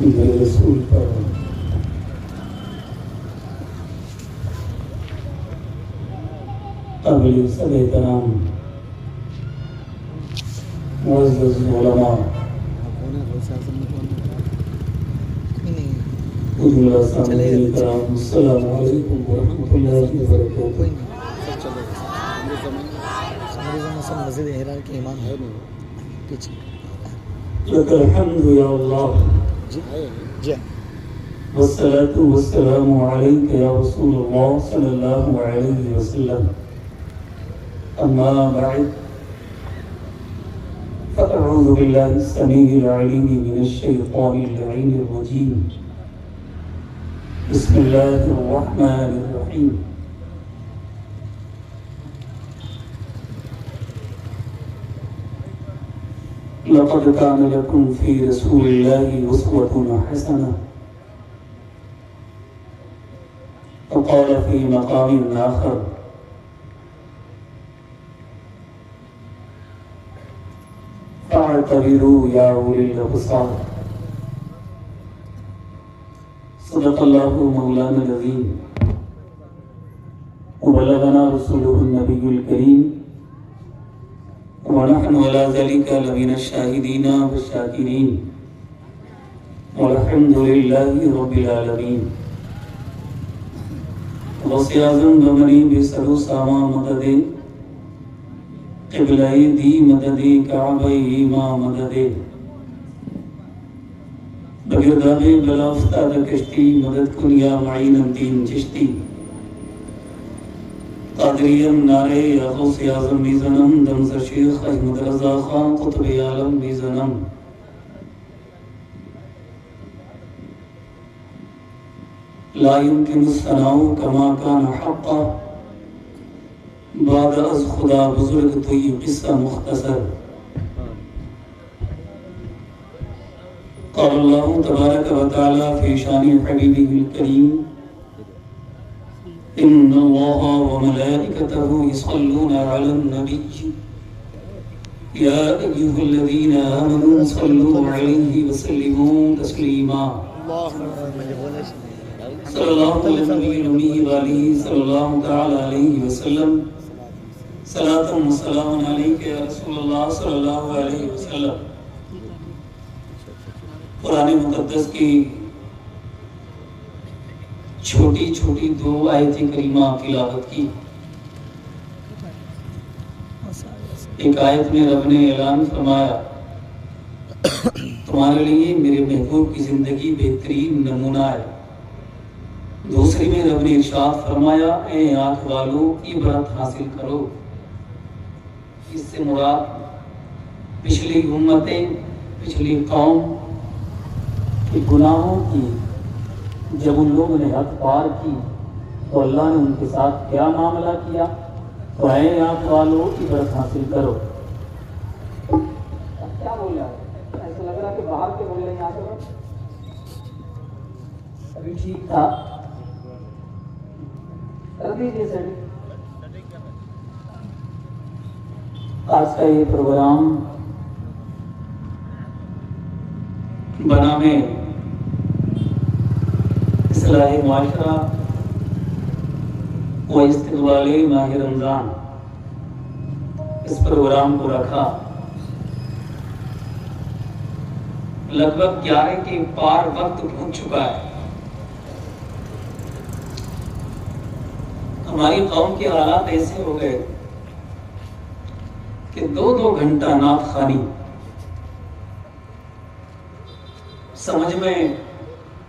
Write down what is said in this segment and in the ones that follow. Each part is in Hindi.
मेरे रसूल पर काबिल सदे तमाम मुअज़्ज़ज़ उलमा अस्सलामु अलैकुम व रहमतुल्लाहि व बरकातुहू। मस्जिद हिरार के इमाम है पीछे। लकल हम्दु या अल्लाह जी जी वस्सलातु वस्सलामु अलैका या रसूलल्लाह सल्लल्लाहु अलैहि वसल्लम। अम्मा बअद फ़अऊज़ु बिल्लाहि अस्समीइल अलीम मिनश शैतानिर लईनिर रजीम। बिस्मिल्लाहिर रहमानिर रहीम। लक़द कान लकुम फ़ी रसूलिल्लाहि उस्वतुन हसनह। फ़क़ाल फ़ी मक़ामिन आख़र फ़अतबिरू या उलिल अब्सार। सदक़ल्लाहु मौलाना अज़ीम व बलगना रसूलुहुन नबियुल करीम व नहनु अला ज़ालिका लमिनश शाहिदीन व शाकिरीन वल्हम्दुलिल्लाहि रब्बिल आलमीन। गौसे आज़म बमरी बेसरो सामा मददे क़िबला-ए दी मददे काबा-ए मा मददे बगिरदाबे बला उस्ताद कश्ती मदद कुन या माइन दीन चिश्ती। कादरियम नारे या गौसे आज़म मीज़नम दमज़ शेख अहमद रज़ा खान क़ुत्ब-ए आलम मीज़नम। ला युमकिनु सनाउ कमा कान हक़्क़ा बाद अज़ खुदा बुज़ुर्ग तो ये किस्सा मुख्तसर। क़ाल अल्लाहु तबारक व तआला फ़ी शानि हबीबिहिल करीम इन्नल्लाहा व मलाइकतहु यस्सल्लूना अलन नबी या अय्युहल्लज़ीना आमनू सल्लू अलैहि व सल्लिमू तस्लीमा। सल्लल्लाहु अलैहि वसल्लम। सलातुन व सलामुन अलैका या रसूलल्लाह सल्लल्लाहु अलैहि वसल्लम। कुरान मुक़द्दस की छोटी छोटी दो आयतें करीमा तिलावत की। एक आयत में रब ने ऐलान फरमाया तुम्हारे लिए मेरे महबूब की जिंदगी बेहतरीन नमूना है। दूसरी में रब ने इरशाद फरमाया ए आँख वालों इबरत हासिल करो। इससे मुराद पिछली उम्मतें पिछली कौम के गुनाहों की जब उन लोगों ने हद पार की तो अल्लाह ने उनके साथ क्या मामला किया। तो ऐ आँख वालों इबरत हासिल करो। क्या बोल रहा है? ऐसा लग रहा है कि बाहर के बोल रहे हैं। यहाँ से अभी ठीक था कर दीजिए सर। आज का ये प्रोग्राम बना में इस्लाह माशरा व इस्तिक़बाल माह रमज़ान इस प्रोग्राम को रखा। लगभग 11 के पार वक्त पहुंच चुका है। हमारी कौम के हालात ऐसे हो गए कि 2-2 घंटा नात खानी समझ में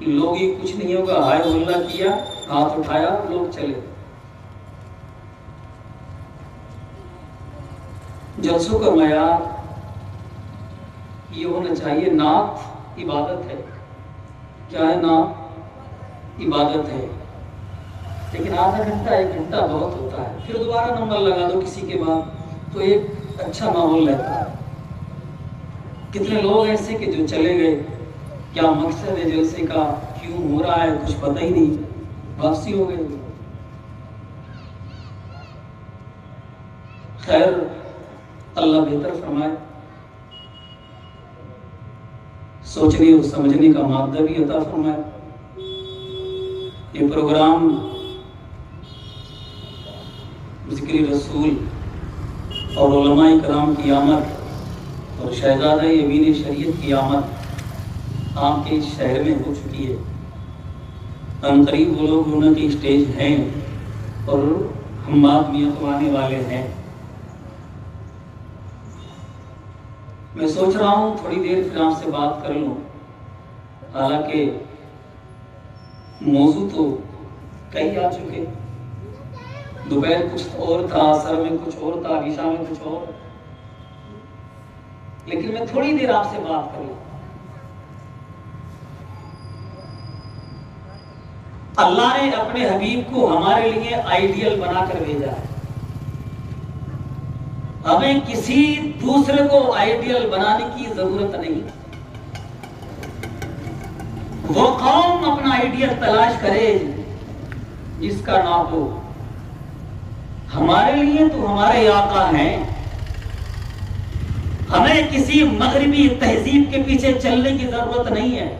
लोग ही कुछ नहीं होगा। हाय हुल्ला किया हाथ उठाया लोग चले। जलसों का मयार ये होना चाहिए नात इबादत है। क्या है नात? इबादत है। लेकिन आधा घंटा 1 घंटा बहुत होता है। फिर दोबारा नंबर लगा दो किसी के बाद तो एक अच्छा माहौल रहता है। कितने लोग ऐसे कि जो चले गए। क्या मकसद है जलसे का? क्यों हो रहा है? कुछ पता ही नहीं। वापसी हो गई। खैर अल्लाह बेहतर फरमाए। सोचने और समझने का मादा भी अता फरमाया। ये प्रोग्राम जिक्र रसूल और उलमाए कराम की आमद और शहजादा यमीन शरीयत की आमद आपके इस शहर में हो चुकी है। अनकरीब वो लोग उनकी स्टेज हैं और हम आदमियों को आने वाले हैं। मैं सोच रहा हूँ थोड़ी देर फिर आपसे बात कर लूँ, हालांकि मौजू तो कई आ चुके। दोपहर कुछ और था, असर में कुछ और था, ईशा में कुछ और, लेकिन मैं थोड़ी देर आपसे बात करूँ। अल्लाह ने अपने हबीब को हमारे लिए आइडियल बनाकर भेजा है। हमें किसी दूसरे को आइडियल बनाने की जरूरत नहीं। वो कौम अपना आइडियल तलाश करे जिसका नाम हो। हमारे लिए तो हमारे आका हैं। हमें किसी मगरिबी तहजीब के पीछे चलने की जरूरत नहीं है।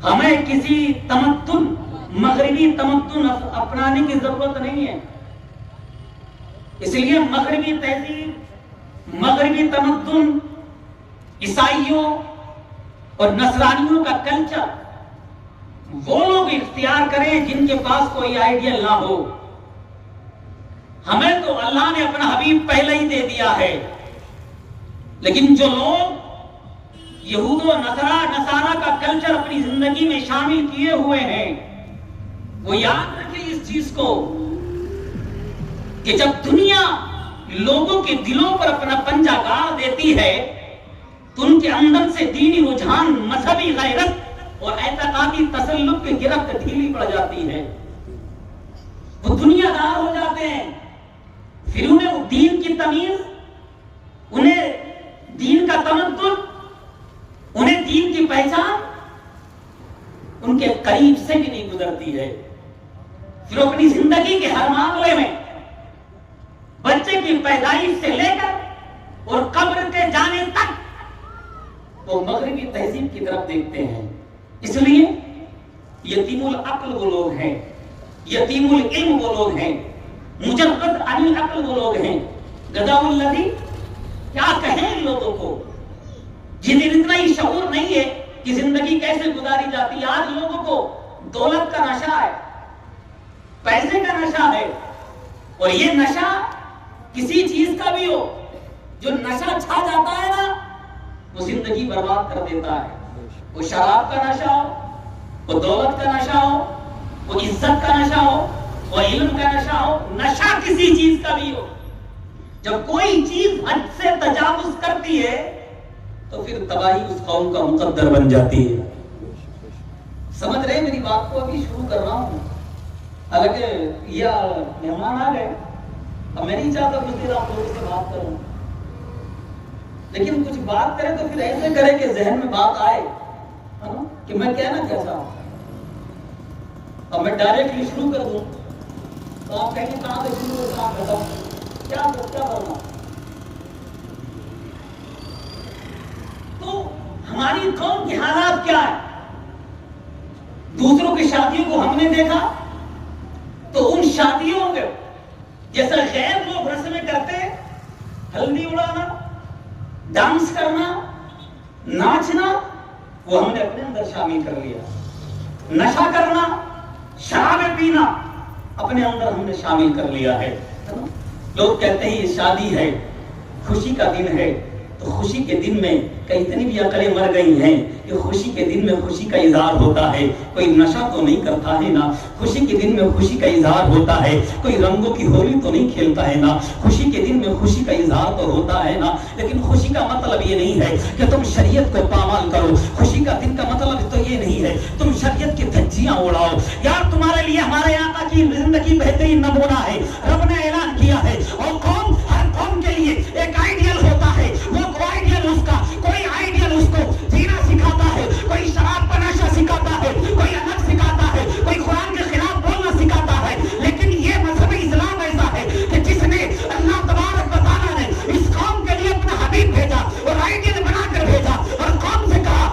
हमें किसी तमद्दुन, मगरिबी तमद्दुन अपनाने की जरूरत नहीं है। इसलिए मगरिबी तहजीब, मगरिबी तमद्दुन, ईसाइयों और नसरानियों का कल्चर वो लोग इख्तियार करें जिनके पास कोई आइडियल ना हो। हमें तो अल्लाह ने अपना हबीब पहले ही दे दिया है। लेकिन जो लोग यहूद व नसारा का कल्चर अपनी जिंदगी में शामिल किए हुए हैं, वो याद रखें इस चीज को कि जब दुनिया लोगों के दिलों पर अपना पंजा गाड़ देती है तो उनके अंदर से दीनी रुझान, मजहबी गैरत और एतकादी तसल्लुक की गिरफ्त ढीली पड़ जाती है। वो दुनियादार हो जाते हैं। फिर उन्हें दीन की तमीज, उन्हें दीन का तमद्दुन, उन्हें दीन की पहचान उनके करीब से भी नहीं गुजरती है। फिर अपनी जिंदगी के हर मामले में बच्चे की पैदाइश से लेकर और कब्र के जाने तक वो मगरिबी तहजीब की तरफ देखते हैं। इसलिए यतीमुल अक्ल वो लोग हैं, यतीमुल इल्म वो लोग हैं, मुजर्रद अनिल अक्ल वो लोग हैं। गदाउल लदी, क्या कहें इन लोगों को जिन्हें इतना ही शऊर नहीं है कि जिंदगी कैसे गुजारी जाती है। आज लोगों को दौलत का नशा है, पैसे का नशा है, और ये नशा किसी चीज का भी हो, जो नशा छा जाता है ना, वो जिंदगी बर्बाद कर देता है। वो शराब का नशा हो, वो दौलत का नशा हो, वो इज्जत का नशा हो, वो इल्म का नशा हो, नशा किसी चीज का भी हो, जब कोई चीज हद से तजावुज करती है तो फिर तबाही उस कौम का मुकद्दर बन जाती है। समझ रहे मेरी बात को? अभी शुरू कर रहा हूं, हालांकि या मेहमान आ गए, अब मैं नहीं चाहता कुछ देर आप लोगों से बात करूं, लेकिन कुछ बात करें तो फिर ऐसे करें कि जहन में बात आए, है ना, कि मैं कहना क्या चाहूं। अब मैं डायरेक्टली शुरू कर दूं तो आप कहेंगे कहां से शुरू होगा, आप बताओ क्या करना। तो हमारी कौम के हालात क्या है? दूसरों की शादियों को हमने देखा तो उन शादियों में जैसा गैर लोग रस्में करते, हल्दी उड़ाना, डांस करना, नाचना, वो हमने अपने अंदर शामिल कर लिया। नशा करना, शराब पीना अपने अंदर हमने शामिल कर लिया है। लोग कहते हैं ये शादी है, खुशी का दिन है, तो खुशी के दिन में कई इतनी भी अकलें मर गई हैं कि खुशी के दिन में खुशी का इजहार होता है। कोई नशा तो नहीं करता है ना, खुशी के दिन में खुशी का इजहार होता है। कोई रंगों की होली तो नहीं खेलता है ना, खुशी के दिन में खुशी का इजहार तो होता है ना। लेकिन खुशी का मतलब ये नहीं है कि तुम शरीयत को पामाल करो। खुशी का दिन का मतलब तो ये नहीं है तुम शरीयत की धज्जियां उड़ाओ। यार तुम्हारे लिए हमारे आका की जिंदगी बेहतरीन नमूना है। रब ने ऐलान किया है, और कौम, हर कौम के लिए एक आइडियल होता है। वो आइडियल उसका, कोई आइडियल उसको जीना सिखाता है, कोई शराब का नशा सिखाता है, कोई अलग सिखाता है, कोई कुरान के खिलाफ बोलना सिखाता है। लेकिन ये मजहब इस्लाम ऐसा है कि जिसने अल्लाह तबारक व तआला ने इस कौम के लिए अपना हबीब भेजा और आइडियल बनाकर भेजा, और कौम से कहा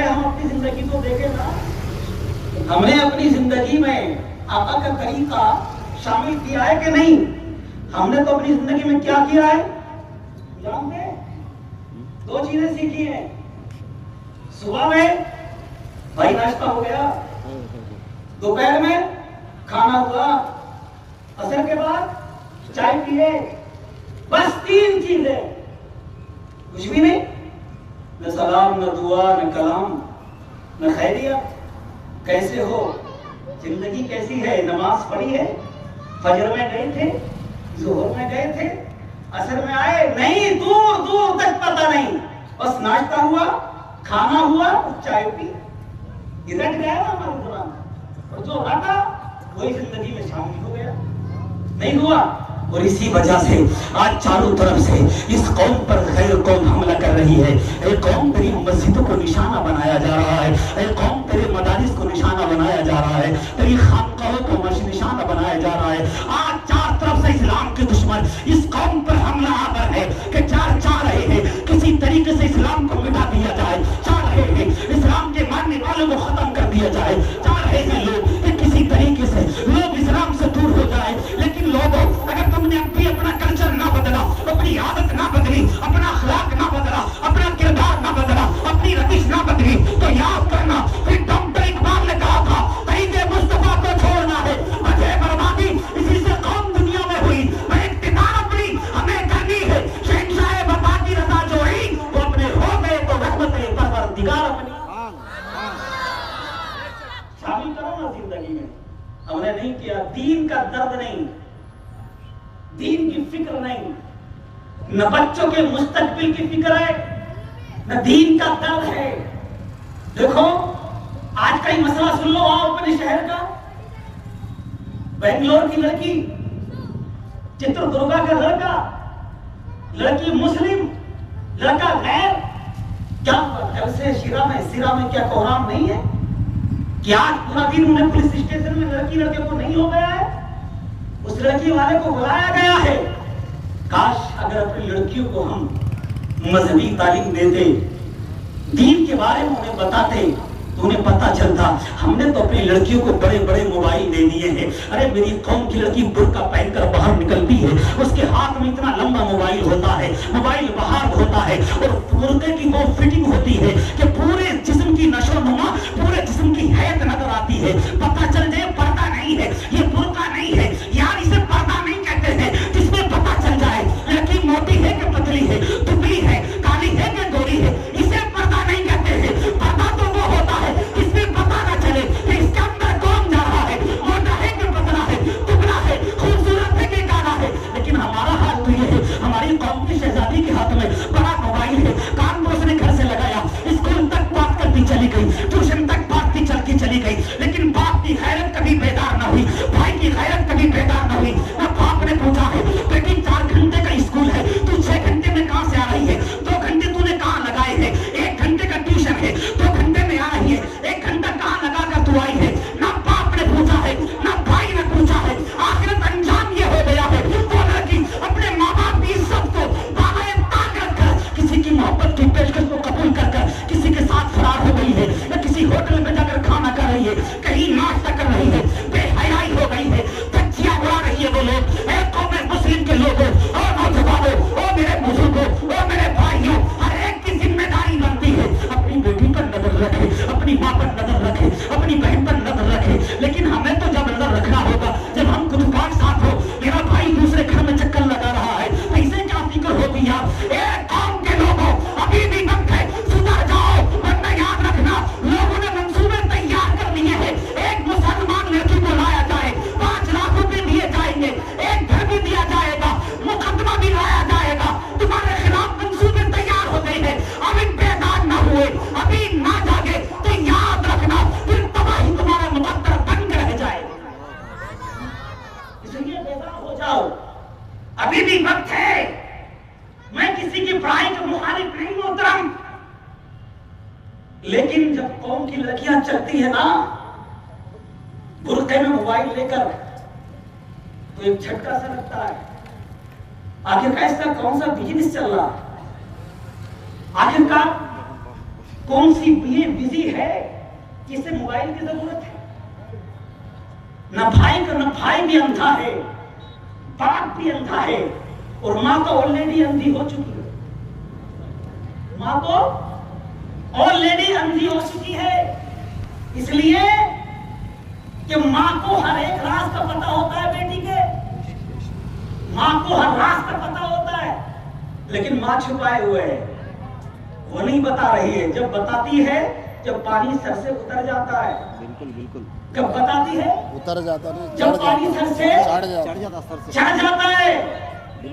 पहले हम अपनी जिंदगी को देखें ना, हमने अपनी जिंदगी में आका का तरीका शामिल किया है कि नहीं? हमने तो अपनी जिंदगी में क्या किया है जानते? दो चीजें सीखी हैं। सुबह में भाई नाश्ता हो गया, दोपहर में खाना हुआ, असर के बाद चाय पिए, बस 3 चीजें, कुछ भी नहीं, न सलाम, न दुआ, न कलाम, न खैरिया। कैसे हो, जिंदगी कैसी है, नमाज पढ़ी है, फजर में गए थे, जोहर में गए थे, असर में आए नहीं, दूर दूर तक पता नहीं, बस नाश्ता हुआ, खाना हुआ, चाय पी, रट गया ना हमारे दौरान। और जो रटा वही जिंदगी में शामिल हो गया, नहीं हुआ। और इसी वजह से आज चारों तरफ से इस कौम पर गैर कौम हमला कर रही है। ए कौम तेरी मस्जिदों को निशाना बनाया जा रहा है, ए कौम तेरे मदारिस को निशाना बनाया जा रहा है, तेरी खानकाहों को निशाना बनाया जा रहा है। आज चार तरफ से इस्लाम के दुश्मन इस कौम पर हमला आवर है कि चाह रहे हैं किसी तरीके से इस्लाम को मिटा दिया जाए, चाह रहे हैं इस्लाम के मानने वालों को खत्म कर दिया जाए, चाह रहे हैं लोग कि किसी तरीके से लोग इस्लाम से दूर हो जाए। लेकिन लोगों, अगर तुमने अभी अपना कल्चर ना बदला, अपनी आदत ना बदली, अपना अखलाक ना बदला, अपना किरदार ना बदला, अपनी रविश ना बदली, तो याद करना फिर डॉक्टर इकबाल ने कहा था तरीके मुस्तफा को छोड़ना है, अजय बर्बादी इसी से कौम दुनिया में हुई। इख्तियार अपनी हमें करनी है, शहंशाह बर्बादी रजा जो आई वो अपने हो गए तो रहमत परवरदिगार अपनी शामिल करो ना जिंदगी में। हमने नहीं किया, दीन का दर्द नहीं, दीन की फिक्र नहीं, न बच्चों के मुस्तकबिल की फिक्र है, न दीन का दर्द है। देखो आज का ही मसला सुन लो, आओ अपने शहर का, बेंगलोर की लड़की, चित्रदुर्गा का लड़का, लड़की मुस्लिम, लड़का गैर, क्या कल से सिरा में क्या कोहराम नहीं है? क्या आज पूरा दिन उन्हें पुलिस स्टेशन में लड़के को नहीं हो गया है? उस लड़की वाले को बुलाया गया है। काश अगर अपनी लड़कियों को हम मजहबी तालीम देते, दीन के बारे में उन्हें बताते, तो उन्हें पता चलता। हमने तो अपनी लड़कियों को बड़े बड़े मोबाइल दे दिए हैं। अरे मेरी कौम की लड़की बुर्का पहनकर बाहर निकलती है, उसके हाथ में इतना लंबा मोबाइल होता है, मोबाइल बाहर होता है, और बुर्के की वो फिटिंग होती है कि पूरे जिस्म की नशोनुमा, पूरे जिस्म की हैत नजर आती है। पता चल जाए पर्दा नहीं है, ये बुर्का नहीं है यार, इसे पर्दा नहीं कहते हैं। जिसमें पता चल जाए लड़की मोटी है कि पतली है, दुबली है, काली है कि गोरी है, इसे पर्दा नहीं कहते हैं। पर्दा तो वो होता है इसमें पता ना चले कि इसके अंदर कौन जा रहा है, मोटा है कि पतला है, दुबला है, खूबसूरत है कि काला है। लेकिन हमारा हाल तो ये है, हमारी कौम की शहजादी के हाथ में बड़ा मोबाइल है, कान को उसने घर से लगाया, स्कूल तक बात करती चली गई, ट्यूशन तक बातती चलती चली गई, लेकिन बाप की गैरत कभी बेदार न हुई, भाई की गैरत कभी बेदार न हुई। ना बाप ने पूछा है बेटी 4 घंटे का स्कूल है, तू 6 घंटे में कहां से आ रही है, 2 घंटे तूने कहां लगाए हैं, 1 घंटे का ट्यूशन है, 2 घंटे में आ रही है, 1 घंटा कहां लगाकर तू आई है। ना बाप ने पूछा है, ना भाई ने पूछा है। आखिरत अंजाम ये हो गया है, वो लड़की अपने माँ बाप की इज्जत को बागाए ताक रखकर, किसी की मोहब्बत की पेशकश को कबूल कर किसी के साथ फरार हो गई है, या किसी होटल में जाकर खाना कर रही है, कहीं नाश्ता कर रही है, बेहयाई हो गई है, धज्जियां उड़ा रही है वो लोग। कौम मुस्लिम के लोगों और नौजवानों, ओ मेरे बुजुर्गों, ओ मेरे भाइयों, हर एक की जिम्मेदारी बनती है अपनी बेटी पर नजर रखे, अपनी माँ पर नजर रखे, अपनी बहन पर नजर रखे। लेकिन हमें तो जब नजर रखना होगा जब हम खुद पाक साथ हो, मेरा भाई दूसरे घर में चक्कर लगा रहा है, ऐसे क्या फिक्र होती यार? कौम के लोगों अभी भी वक्त है, सुधर जाओ, वरना याद रखना लोगों ने मंसूबे तैयार कर लिए हैं। एक मुसलमान लड़की को लाया जाए, 5 लाख रुपए दिए जाएंगे, एक घर भी दिया जाएगा, मुकदमा भी लाया जाएगा, तुम्हारे खिलाफ मंसूबे तैयार हो गए हैं। अभी बेदार न हुए, अभी ना जागे तो याद रखना फिर तबाही तुम्हारा मुकद्दर बन के रह जाए। इसलिए बेदार हो जाओ, अभी भी वक्त है। मैं किसी की पढ़ाई का मुखालिफ नहीं मोहतरम, लेकिन जब कौम की लड़कियां चलती है ना बुर्के में मोबाइल लेकर, तो एक झटका सा लगता है। आखिरकार इसका कौन सा बिजनेस चल रहा, आखिरकार कौन सी ये बिजी है जिसे मोबाइल की जरूरत है? न भाई भी अंधा है, बाप भी अंधा है, और माँ तो ऑलरेडी अंधी हो चुकी है। माँ तो ऑलरेडी अंधी हो चुकी है, इसलिए कि माँ को हर एक रास्ता पता होता है बेटी के, माँ को हर रास्ता पता होता है, लेकिन माँ छुपाए हुए है, वो नहीं बता रही है। जब बताती है जब पानी सर से उतर जाता है, बिल्कुल जब बताती है उतर जाता है, जब पानी सर से चढ़ जाता है,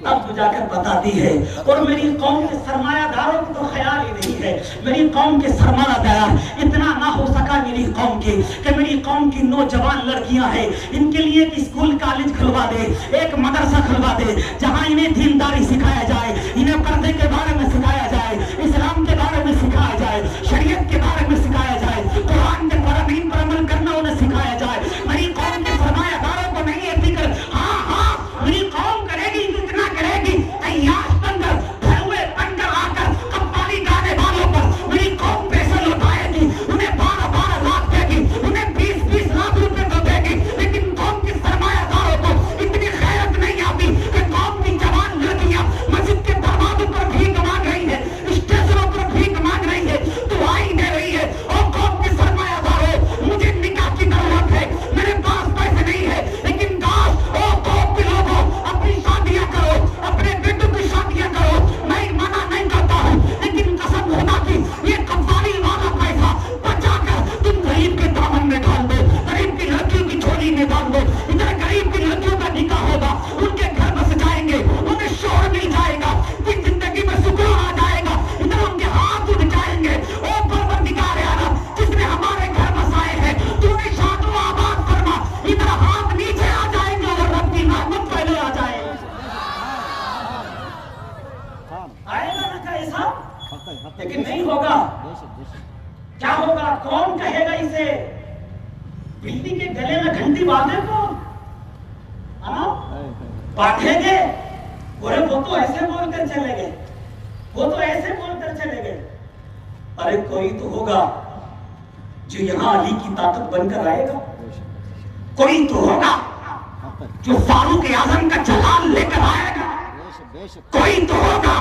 तब जाकर बताती है। और मेरी कौम के सरमायादारों को तो ख्याल ही नहीं है। मेरी कौम के सरमायादार इतना ना हो सका मेरी कौम के कि मेरी कौम की नौजवान लड़कियां हैं, इनके लिए एक स्कूल कॉलेज खुलवा दे, एक मदरसा खुलवा दे, जहां इन्हें दीनदारी सिखाया जाए, इन्हें पर्दे के बारे में सिखाया जाए, इस्लाम के बारे में सिखाया जाए, शरीयत के बारे में सिखाया जाए, कुरान के क़वानीन पर अमल करना उन्हें सिखाया जाए। मेरी कौम के सरमायादारों को नहीं है फिक्र। हाँ, मेरी कौम करेगी, इतना करेगी, तैयार बनकर भरुए बनकर आकर कव्वाली गाने वालों पर मेरी कौम पैसे लौटाएगी, उन्हें 12-12 लाख देगी, उन्हें 20-20 लाख रुपए तो देगी, लेकिन कौम के सरमायादारों को इतनी खैरत नहीं आती कि कौम की जवान लड़कियां मस्जिद के दरवाजों पर भीख मांग रही है, स्टेशनों पर भीख मांग रही है, दुआई दे रही है। और कौम के सरमायादारों, मुझे निकाह की जरूरत है, मेरे पास पैसे नहीं है, लेकिन कौम के लोगों अपनी शादियां करो, अपने बेटों की शादियां करो, मैं मना नहीं करता हूं, लेकिन कसम होगा कि ये कव्वाली वाला पैसा बचाकर तुम गरीब के दामन में डाल दो, गरीब की लड़कियों की झोली में डाल दो। इधर गरीब की लड़कियों का निकाह होगा, उनके घर बस जाएंगे, उन्हें शोर मिल जाएगा, फिर जिंदगी में सुकून आ जाएगा, इधर उनके हाथ उठ जाएंगे। ओ परवरदिगार आलम, जिसने हमारे घर बसाए हैं, तूने शादों आबाद फरमा, इधर हाथ नीचे आ जाएंगे और रब की रहमत पहले आ जाएगी। आएगा ना का ऐसा, लेकिन नहीं होगा। क्या होगा? कौन कहेगा इसे? बिल्ली के गले में घंटी बांधे कौन? बांधेंगे? बोले वो तो ऐसे बोलकर चले गए, वो तो ऐसे बोलकर चले गए। अरे कोई तो होगा जो यहाँ अली की ताकत बनकर आएगा, कोई तो होगा जो फारूक आजम का जलाल लेकर आएगा, कोई तो होगा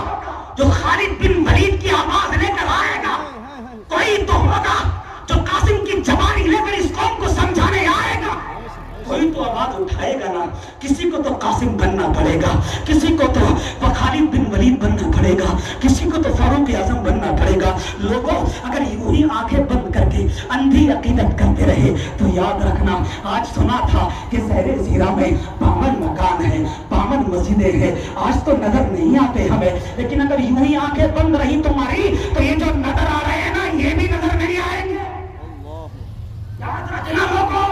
जो खालिद बिन वलीद की आवाज लेकर आएगा, कोई तो होगा जो कासिम की जवानी लेकर इस कौम को समझाने आएगा। कोई तो आवाज उठाएगा ना। किसी को तो कासिम बनना पड़ेगा, किसी को तो खालिद बिन वलीद बनना पड़ेगा, किसी को तो फारूक आजम बनना पड़ेगा। लोगों, अगर यूं ही आंखें बंद करके अंधी अकीदत करते रहे तो याद रखना, आज सुना था कि शहरे ज़ीरा में 52 मकान है, 52 मस्जिदें हैं, आज तो नजर नहीं आते हमें, लेकिन अगर यूं ही आंखें बंद रही तुम्हारी तो ये जो नजर आ रहे हैं ना, ये भी नजर नहीं आएंगे। याद रखना लोगों,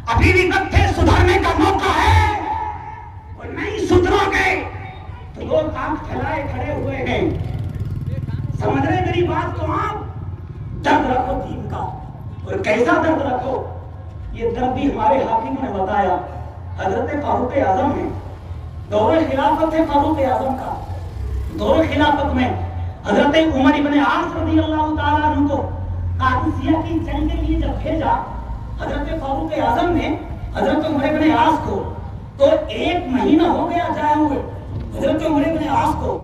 अभी भी वक्त है, सुधरने का मौका है, और नहीं सुधरोगे तो लोग आंख फैलाए खड़े हुए हैं। समझ रहे मेरी बात को आप? दर्द रखो दीन का, और कैसा दर्द रखो? ये दर्द भी हमारे हाकिम ने बताया। हजरत फारूक आजम है, दौरे खिलाफत है फारूक आजम का, दौरे खिलाफत में हजरत उमर इब्ने आस रज़ियल्लाहु ताला अन्हु को कादिसिया की जंग के लिए जब भेजा हजरत फारूक आजम ने हजरत उमर इब्ने आस को, तो 1 महीना हो गया जाए हुए हजरत उमर इब्ने आस को